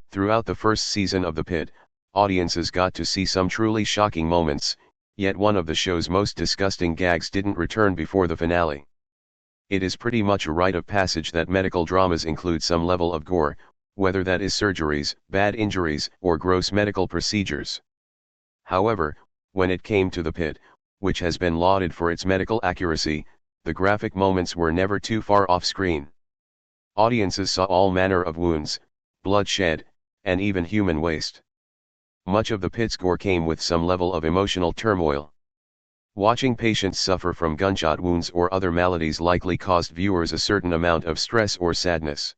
Throughout the first season of The Pitt, audiences got to see some truly shocking moments, yet one of the show's most disgusting gags didn't return before the finale. It is pretty much a rite of passage that medical dramas include some level of gore, whether that is surgeries, bad injuries, or gross medical procedures. However, when it came to The Pitt, which has been lauded for its medical accuracy, the graphic moments were never too far off screen. Audiences saw all manner of wounds, bloodshed, and even human waste. Much of The Pitt's gore came with some level of emotional turmoil. Watching patients suffer from gunshot wounds or other maladies likely caused viewers a certain amount of stress or sadness.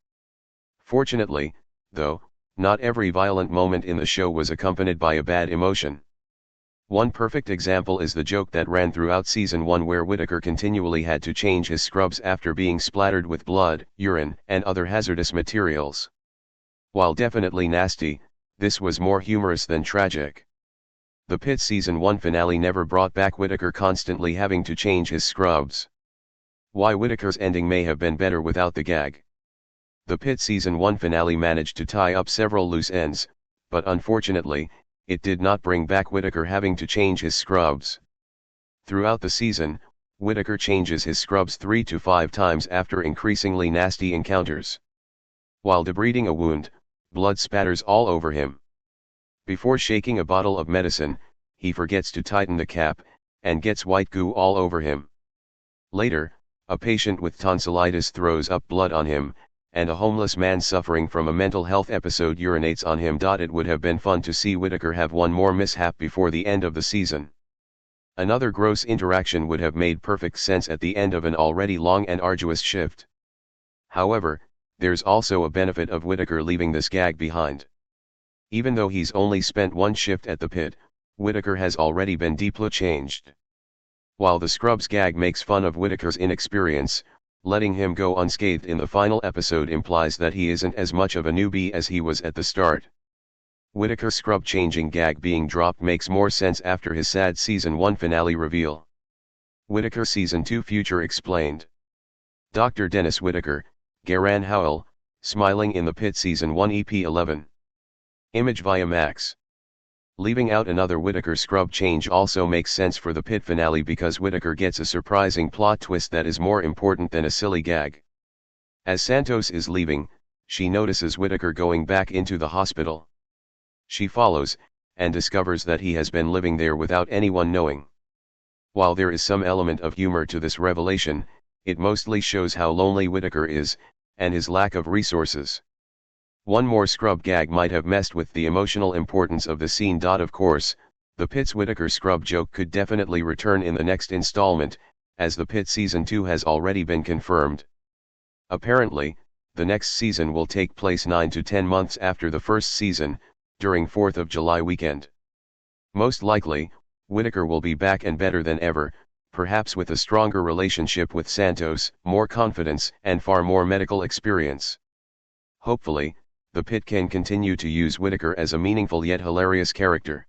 Fortunately, though, not every violent moment in the show was accompanied by a bad emotion. One perfect example is the joke that ran throughout season 1 where Whitaker continually had to change his scrubs after being splattered with blood, urine, and other hazardous materials. While definitely nasty, this was more humorous than tragic. The Pitt season 1 finale never brought back Whitaker constantly having to change his scrubs. Why Whitaker's ending may have been better without the gag. The Pitt season 1 finale managed to tie up several loose ends, but unfortunately, it did not bring back Whitaker having to change his scrubs. Throughout the season, Whitaker changes his scrubs 3 to 5 times after increasingly nasty encounters. While debriding a wound, blood spatters all over him. Before shaking a bottle of medicine, he forgets to tighten the cap, and gets white goo all over him. Later, a patient with tonsillitis throws up blood on him, and a homeless man suffering from a mental health episode urinates on him. It would have been fun to see Whitaker have one more mishap before the end of the season. Another gross interaction would have made perfect sense at the end of an already long and arduous shift. However, there's also a benefit of Whitaker leaving this gag behind. Even though he's only spent one shift at the Pitt, Whitaker has already been deeply changed. While the scrubs gag makes fun of Whitaker's inexperience, letting him go unscathed in the final episode implies that he isn't as much of a newbie as he was at the start. Whitaker's scrub changing gag being dropped makes more sense after his sad season 1 finale reveal. Whitaker season 2 future explained. Dr. Dennis Whitaker, Garan Howell, smiling in the Pitt season 1 EP 11. Image via Max. Leaving out another Whitaker scrub change also makes sense for the Pitt finale because Whitaker gets a surprising plot twist that is more important than a silly gag. As Santos is leaving, she notices Whitaker going back into the hospital. She follows, and discovers that he has been living there without anyone knowing. While there is some element of humor to this revelation, it mostly shows how lonely Whitaker is, and his lack of resources. One more scrub gag might have messed with the emotional importance of the scene. Of course, the Pitt's Whitaker scrub joke could definitely return in the next installment, as the Pitt season 2 has already been confirmed. Apparently, the next season will take place 9 to 10 months after the first season, during 4th of July weekend. Most likely, Whitaker will be back and better than ever, perhaps with a stronger relationship with Santos, more confidence, and far more medical experience. Hopefully, the Pitt can continue to use Whitaker as a meaningful yet hilarious character.